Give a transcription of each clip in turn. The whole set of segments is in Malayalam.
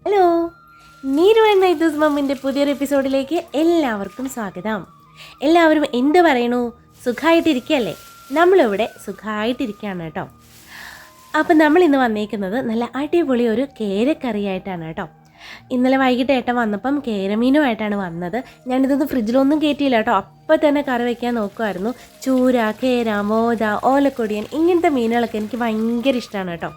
ഹലോ, നീരു ആൻഡ് നൈതൂസ് മമ്മിൻ്റെ പുതിയൊരു എപ്പിസോഡിലേക്ക് എല്ലാവർക്കും സ്വാഗതം. എല്ലാവരും എന്ത് പറയണു? സുഖമായിട്ടിരിക്കുകയല്ലേ? നമ്മളിവിടെ സുഖമായിട്ടിരിക്കുകയാണ് കേട്ടോ. അപ്പം നമ്മൾ ഇന്ന് വന്നേക്കുന്നത് നല്ല അടിപൊളി ഒരു കേരക്കറിയായിട്ടാണ് കേട്ടോ. ഇന്നലെ വൈകിട്ട് ഏട്ടൻ വന്നപ്പം കേരമീനുമായിട്ടാണ് വന്നത്. ഞാനിതൊന്ന് ഫ്രിഡ്ജിലൊന്നും കയറ്റിയില്ല കേട്ടോ. അപ്പം തന്നെ കറി വയ്ക്കാൻ നോക്കുമായിരുന്നു. ചൂര, കേര, മോത, ഓലക്കൊടിയൻ ഇങ്ങനത്തെ മീനുകളൊക്കെ എനിക്ക് ഭയങ്കര ഇഷ്ടമാണ് കേട്ടോ.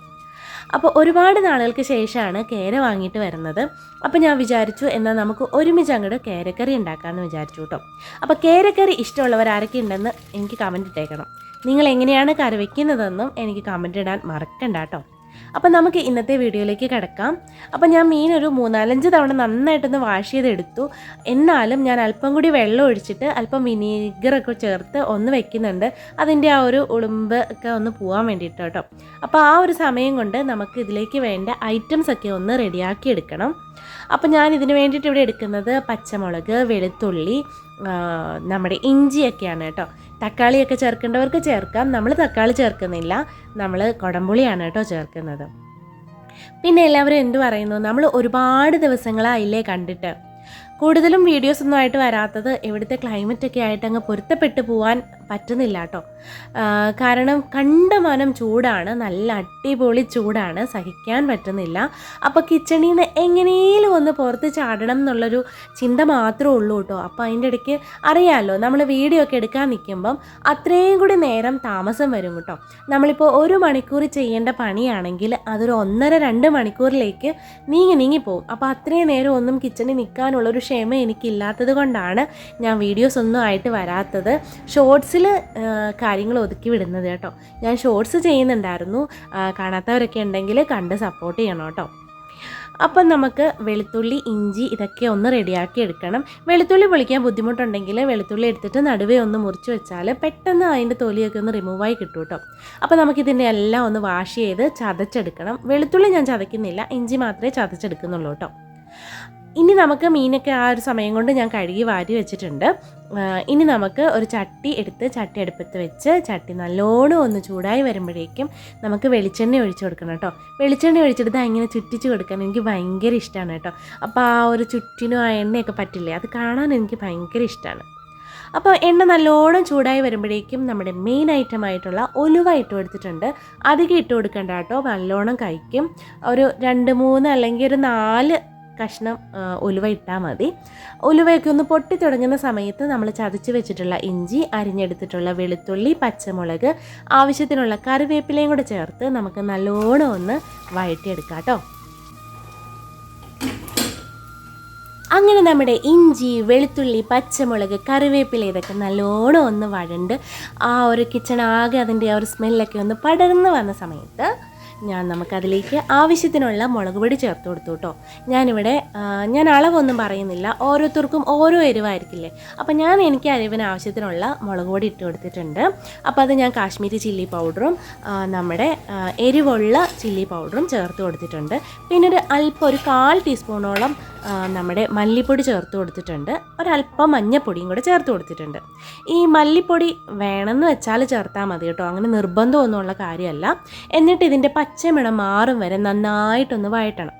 അപ്പോൾ ഒരുപാട് നാളുകൾക്ക് ശേഷമാണ് കേര വാങ്ങിയിട്ട് വരുന്നത്. അപ്പോൾ ഞാൻ വിചാരിച്ചു എന്നാൽ നമുക്ക് ഒരുമിച്ച് അങ്ങോട്ട് കേരക്കറി ഉണ്ടാക്കാമെന്ന് വിചാരിച്ചു കേട്ടോ. അപ്പോൾ കേരക്കറി ഇഷ്ടമുള്ളവർ ആരൊക്കെ ഉണ്ടെന്ന് എനിക്ക് കമൻറ്റ് ഇട്ടേക്കണം. നിങ്ങൾ എങ്ങനെയാണ് കറി വയ്ക്കുന്നതെന്നും എനിക്ക് കമൻറ്റ് ഇടാൻ മറക്കണ്ട കേട്ടോ. അപ്പോൾ നമുക്ക് ഇന്നത്തെ വീഡിയോയിലേക്ക് കിടക്കാം. അപ്പോൾ ഞാൻ മീൻ ഒരു 3-4 തവണ നന്നായിട്ടൊന്ന് വാഷ് ചെയ്തെടുത്തു. എന്നാലും ഞാൻ അല്പം കൂടി വെള്ളം ഒഴിച്ചിട്ട് അല്പം വിനീഗറൊക്കെ ചേർത്ത് ഒന്ന് വെക്കുന്നുണ്ട്. അതിൻ്റെ ആ ഒരു ഉളുമ്പ് ഒക്കെ ഒന്ന് പോകാൻ വേണ്ടിയിട്ട് കേട്ടോ. അപ്പോൾ ആ ഒരു സമയം കൊണ്ട് നമുക്ക് ഇതിലേക്ക് വേണ്ട ഐറ്റംസ് ഒക്കെ ഒന്ന് റെഡിയാക്കി എടുക്കണം. അപ്പോൾ ഞാൻ ഇതിന് വേണ്ടിയിട്ട് ഇവിടെ എടുക്കുന്നത് പച്ചമുളക്, വെളുത്തുള്ളി, നമ്മുടെ ഇഞ്ചിയൊക്കെയാണ് കേട്ടോ. തക്കാളിയൊക്കെ ചേർക്കേണ്ടവർക്ക് ചേർക്കാം. നമ്മൾ തക്കാളി ചേർക്കുന്നില്ല, നമ്മൾ കുടംപുളിയാണ് കേട്ടോ ചേർക്കുന്നത്. പിന്നെ എല്ലാവരും എന്ത് പറയുന്നു, നമ്മൾ ഒരുപാട് ദിവസങ്ങളായില്ലേ കണ്ടിട്ട്. കൂടുതലും വീഡിയോസൊന്നും ആയിട്ട് വരാത്തത് ഇവിടുത്തെ ക്ലൈമറ്റൊക്കെ ആയിട്ട് അങ്ങ് പൊരുത്തപ്പെട്ട് പോകാൻ പറ്റുന്നില്ല കേട്ടോ. കാരണം കണ്ടമാനം ചൂടാണ്, നല്ല അടിപൊളി ചൂടാണ്, സഹിക്കാൻ പറ്റുന്നില്ല. അപ്പോൾ കിച്ചണിൽ നിന്ന് എങ്ങനെയും ഒന്ന് പുറത്ത് ചാടണം എന്നുള്ളൊരു ചിന്ത മാത്രമേ ഉള്ളൂ കേട്ടോ. അപ്പോൾ അതിൻ്റെ ഇടയ്ക്ക് അറിയാമല്ലോ, നമ്മൾ വീഡിയോ ഒക്കെ എടുക്കാൻ നിൽക്കുമ്പം അത്രയും കൂടി നേരം താമസം വരും കേട്ടോ. നമ്മളിപ്പോൾ 1 മണിക്കൂർ ചെയ്യേണ്ട പണിയാണെങ്കിൽ അതൊരു 1.5-2 മണിക്കൂറിലേക്ക് നീങ്ങിപ്പോവും. അപ്പോൾ അത്രയും നേരം ഒന്നും കിച്ചണിൽ നിൽക്കാനുള്ളൊരു ക്ഷമ എനിക്കില്ലാത്തത് കൊണ്ടാണ് ഞാൻ വീഡിയോസ് ഒന്നും ആയിട്ട് വരാത്തത്. ഷോർട്സിൽ കാര്യങ്ങൾ ഒതുക്കി വിടുന്നത് കേട്ടോ. ഞാൻ ഷോർട്സ് ചെയ്യുന്നുണ്ടായിരുന്നു. കാണാത്തവരൊക്കെ ഉണ്ടെങ്കിൽ കണ്ട് സപ്പോർട്ട് ചെയ്യണം കേട്ടോ. അപ്പം നമുക്ക് വെളുത്തുള്ളി, ഇഞ്ചി ഇതൊക്കെ ഒന്ന് റെഡിയാക്കി എടുക്കണം. വെളുത്തുള്ളി പൊളിക്കാൻ ബുദ്ധിമുട്ടുണ്ടെങ്കിൽ വെളുത്തുള്ളി എടുത്തിട്ട് നടുവേ ഒന്ന് മുറിച്ച് വെച്ചാൽ പെട്ടെന്ന് അതിൻ്റെ തൊലിയൊക്കെ ഒന്ന് റിമൂവായി കിട്ടും കേട്ടോ. അപ്പോൾ നമുക്കിതിൻ്റെ എല്ലാം ഒന്ന് വാഷ് ചെയ്ത് ചതച്ചെടുക്കണം. വെളുത്തുള്ളി ഞാൻ ചതയ്ക്കുന്നില്ല, ഇഞ്ചി മാത്രമേ ചതച്ചെടുക്കുന്നുള്ളൂ കേട്ടോ. ഇനി നമുക്ക് മീനൊക്കെ ആ ഒരു സമയം കൊണ്ട് ഞാൻ കഴുകി വാരി വെച്ചിട്ടുണ്ട്. ഇനി നമുക്ക് ഒരു ചട്ടി എടുത്ത് ചട്ടി അടുപ്പത്ത് വെച്ച് ചട്ടി നല്ലോണം ഒന്ന് ചൂടായി വരുമ്പോഴേക്കും നമുക്ക് വെളിച്ചെണ്ണ ഒഴിച്ച് കൊടുക്കണം കേട്ടോ. വെളിച്ചെണ്ണ ഒഴിച്ചെടുത്ത് അങ്ങനെ ചുറ്റിച്ച് കൊടുക്കാൻ എനിക്ക് ഭയങ്കര ഇഷ്ടമാണ് കേട്ടോ. അപ്പോൾ ആ ഒരു ചുറ്റിനും ആ എണ്ണയൊക്കെ പറ്റില്ലേ, അത് കാണാൻ എനിക്ക് ഭയങ്കര ഇഷ്ടമാണ്. അപ്പോൾ എണ്ണ നല്ലോണം ചൂടായി വരുമ്പോഴേക്കും നമ്മുടെ മെയിൻ ഐറ്റമായിട്ടുള്ള ഉലുവ ഇട്ട് കൊടുത്തിട്ടുണ്ട്. അധികം ഇട്ട് കൊടുക്കണ്ട കേട്ടോ, നല്ലോണം കഴിക്കും. ഒരു 2-3 അല്ലെങ്കിൽ ഒരു 4 കഷ്ണം ഉലുവ ഇട്ടാൽ മതി. ഉലുവയൊക്കെ ഒന്ന് പൊട്ടി തുടങ്ങുന്ന സമയത്ത് നമ്മൾ ചതച്ച് വെച്ചിട്ടുള്ള ഇഞ്ചി, അരിഞ്ഞെടുത്തിട്ടുള്ള വെളുത്തുള്ളി, പച്ചമുളക്, ആവശ്യത്തിനുള്ള കറിവേപ്പിലയും കൂടെ ചേർത്ത് നമുക്ക് നല്ലോണം ഒന്ന് വഴറ്റിയെടുക്കാം കേട്ടോ. അങ്ങനെ നമ്മുടെ ഇഞ്ചി, വെളുത്തുള്ളി, പച്ചമുളക്, കറിവേപ്പില ഇതൊക്കെ നല്ലോണം ഒന്ന് വഴണ്ട് ആ ഒരു കിച്ചൺ ആകെ അതിൻ്റെ ആ ഒരു സ്മെല്ലൊക്കെ ഒന്ന് പടർന്ന് വന്ന സമയത്ത് നമുക്കതിലേക്ക് ആവശ്യത്തിനുള്ള മുളക് പൊടി ചേർത്ത് കൊടുത്തു കേട്ടോ. ഞാൻ അളവൊന്നും പറയുന്നില്ല, ഓരോരുത്തർക്കും ഓരോ എരിവായിരിക്കില്ലേ. അപ്പോൾ എനിക്ക് എരിവിന് ആവശ്യത്തിനുള്ള മുളക് പൊടി ഇട്ട് കൊടുത്തിട്ടുണ്ട്. അപ്പോൾ അത് ഞാൻ കാശ്മീരി ചില്ലി പൗഡറും നമ്മുടെ എരിവുള്ള ചില്ലി പൗഡറും ചേർത്ത് കൊടുത്തിട്ടുണ്ട്. പിന്നെ ഒരു 1/4 ടീസ്പൂണോളം നമ്മുടെ മല്ലിപ്പൊടി ചേർത്ത് കൊടുത്തിട്ടുണ്ട്. ഒരല്പം മഞ്ഞൾപ്പൊടിയും കൂടെ ചേർത്ത് കൊടുത്തിട്ടുണ്ട്. ഈ മല്ലിപ്പൊടി വേണമെന്ന് വെച്ചാൽ ചേർത്താൽ മതി കേട്ടോ, അങ്ങനെ നിർബന്ധമൊന്നുമുള്ള കാര്യമല്ല. എന്നിട്ട് ഇതിൻ്റെ പച്ചമണം മാറും വരെ നന്നായിട്ടൊന്ന് വഴറ്റണം.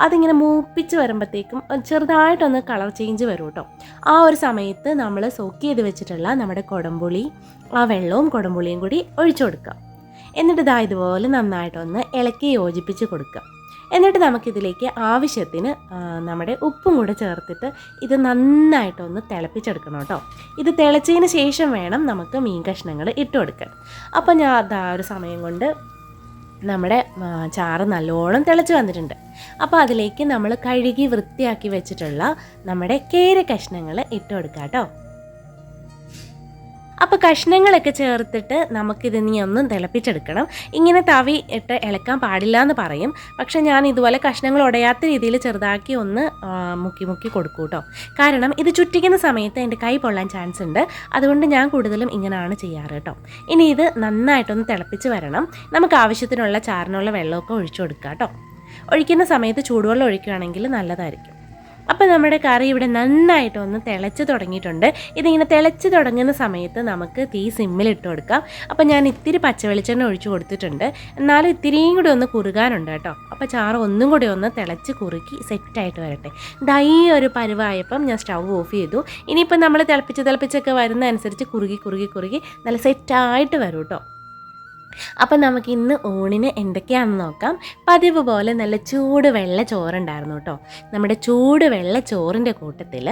അതിങ്ങനെ മൂപ്പിച്ച് വരുമ്പോഴത്തേക്കും ചെറുതായിട്ടൊന്ന് കളർ ചേഞ്ച് വരും കേട്ടോ. ആ ഒരു സമയത്ത് നമ്മൾ സോക്ക് ചെയ്ത് വെച്ചിട്ടുള്ള നമ്മുടെ കുടംപുളി, ആ വെള്ളവും കുടംപുളിയും കൂടി ഒഴിച്ചു കൊടുക്കുക. എന്നിട്ട് ഇതുപോലെ നന്നായിട്ടൊന്ന് ഇളക്കി യോജിപ്പിച്ച് കൊടുക്കുക. എന്നിട്ട് നമുക്കിതിലേക്ക് ആവശ്യത്തിന് നമ്മുടെ ഉപ്പും കൂടെ ചേർത്തിട്ട് ഇത് നന്നായിട്ടൊന്ന് തിളപ്പിച്ചെടുക്കണം കേട്ടോ. ഇത് തിളച്ചതിന് ശേഷം വേണം നമുക്ക് മീൻ കഷ്ണങ്ങൾ ഇട്ട് കൊടുക്കാൻ. അപ്പോൾ ഞാൻ ഒരു സമയം കൊണ്ട് നമ്മുടെ ചാറ് നല്ലോണം തിളച്ച് വന്നിട്ടുണ്ട്. അപ്പോൾ അതിലേക്ക് നമ്മൾ കഴുകി വൃത്തിയാക്കി വെച്ചിട്ടുള്ള നമ്മുടെ കേര കഷ്ണങ്ങൾ ഇട്ട് കൊടുക്കാം കേട്ടോ. അപ്പോൾ കഷ്ണങ്ങളൊക്കെ ചേർത്തിട്ട് നമുക്കിത് ഇനി ഒന്ന് തിളപ്പിച്ചെടുക്കണം. ഇങ്ങനെ തവി ഇട്ട് ഇളക്കാൻ പാടില്ല എന്ന് പറയും, പക്ഷേ ഞാൻ ഇതുപോലെ കഷ്ണങ്ങൾ ഉടയാത്ത രീതിയിൽ ചെറുതാക്കി ഒന്ന് മുക്കി കൊടുക്കും കേട്ടോ. കാരണം ഇത് ചുറ്റിക്കുന്ന സമയത്ത് എൻ്റെ കൈ പൊള്ളാൻ ചാൻസ് ഉണ്ട്. അതുകൊണ്ട് ഞാൻ കൂടുതലും ഇങ്ങനെയാണ് ചെയ്യാറ് കേട്ടോ. ഇനി ഇത് നന്നായിട്ടൊന്ന് തിളപ്പിച്ച് വരണം. നമുക്ക് ആവശ്യത്തിനുള്ള ചാറിനുള്ള വെള്ളമൊക്കെ ഒഴിച്ചു കൊടുക്കാം കേട്ടോ. ഒഴിക്കുന്ന സമയത്ത് ചൂടുവെള്ളം ഒഴിക്കുകയാണെങ്കിൽ നല്ലതായിരിക്കും. അപ്പോൾ നമ്മുടെ കറി ഇവിടെ നന്നായിട്ടൊന്ന് തിളച്ച് തുടങ്ങിയിട്ടുണ്ട്. ഇതിങ്ങനെ തിളച്ച് തുടങ്ങുന്ന സമയത്ത് നമുക്ക് തീ സിമ്മിലിട്ട് കൊടുക്കാം. അപ്പോൾ ഞാൻ ഇത്തിരി പച്ചവെളിച്ചെണ്ണ ഒഴിച്ച് കൊടുത്തിട്ടുണ്ട്. എന്നാലും ഇത്തിരിയും കൂടി ഒന്ന് കുറുകാനുണ്ട് കേട്ടോ. അപ്പോൾ ചാറ് ഒന്നും കൂടി ഒന്ന് തിളച്ച് കുറുക്കി സെറ്റായിട്ട് വരട്ടെ. ഈ ഒരു പരുവായപ്പം ഞാൻ സ്റ്റൗ ഓഫ് ചെയ്തു. ഇനിയിപ്പോൾ നമ്മൾ തിളപ്പിച്ചൊക്കെ വരുന്ന അനുസരിച്ച് കുറുകി നല്ല സെറ്റായിട്ട് വരും കേട്ടോ. അപ്പം നമുക്ക് ഇന്ന് ഊണിന് എന്തൊക്കെയാണെന്ന് നോക്കാം. പതിവ് പോലെ നല്ല ചൂട് വെള്ള ചോറുണ്ടായിരുന്നു കേട്ടോ. നമ്മുടെ ചൂട് വെള്ള ചോറിൻ്റെ കൂട്ടത്തിൽ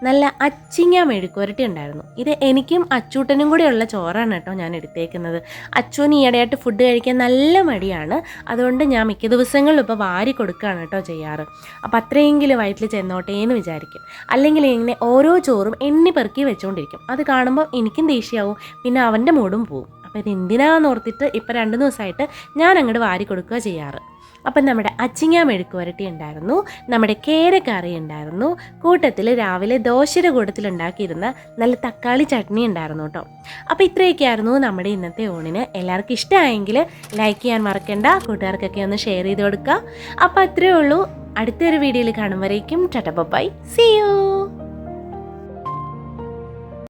നല്ല അച്ചിങ്ങ മെഴുക്കുവരട്ടി ഉണ്ടായിരുന്നു. ഇത് എനിക്കും അച്ചൂട്ടനും കൂടെയുള്ള ചോറാണ് കേട്ടോ ഞാൻ എടുത്തേക്കുന്നത്. അച്ചുവിന് ഈയിടെയായിട്ട് ഫുഡ് കഴിക്കാൻ നല്ല മടിയാണ്. അതുകൊണ്ട് ഞാൻ മിക്ക ദിവസങ്ങളിലും ഇപ്പോൾ വാരി കൊടുക്കുകയാണ് കേട്ടോ ചെയ്യാറ്. അപ്പോൾ അത്രയെങ്കിലും വയറ്റിൽ ചെന്നോട്ടേ എന്ന് വിചാരിക്കും. അല്ലെങ്കിൽ ഇങ്ങനെ ഓരോ ചോറും എണ്ണി പെറുക്കി വെച്ചുകൊണ്ടിരിക്കും. അത് കാണുമ്പോൾ എനിക്കും ദേഷ്യമാവും, പിന്നെ അവൻ്റെ മൂടും പോവും. അപ്പോൾ ഇതെന്തിനാന്ന് ഓർത്തിട്ട് ഇപ്പോൾ 2 ദിവസമായിട്ട് ഞാൻ അങ്ങോട്ട് വാരി കൊടുക്കുക ചെയ്യാറ്. അപ്പം നമ്മുടെ അച്ചിങ്ങ മെഴുക്ക് വരട്ടി ഉണ്ടായിരുന്നു, നമ്മുടെ കേരക്കറി ഉണ്ടായിരുന്നു, കൂട്ടത്തിൽ രാവിലെ ദോശയുടെ കൂട്ടത്തിലുണ്ടാക്കിയിരുന്ന നല്ല തക്കാളി ചട്നി ഉണ്ടായിരുന്നു കേട്ടോ. അപ്പോൾ ഇത്രയൊക്കെയായിരുന്നു നമ്മുടെ ഇന്നത്തെ ഊണിന്. എല്ലാവർക്കും ഇഷ്ടമായെങ്കിൽ ലൈക്ക് ചെയ്യാൻ മറക്കണ്ട, കൂട്ടുകാർക്കൊക്കെ ഒന്ന് ഷെയർ ചെയ്ത് കൊടുക്കുക. അപ്പോൾ അത്രയേ ഉള്ളൂ. അടുത്തൊരു വീഡിയോയിൽ കാണും വരേക്കും ടാറ്റാ ബൈ, സീ യു.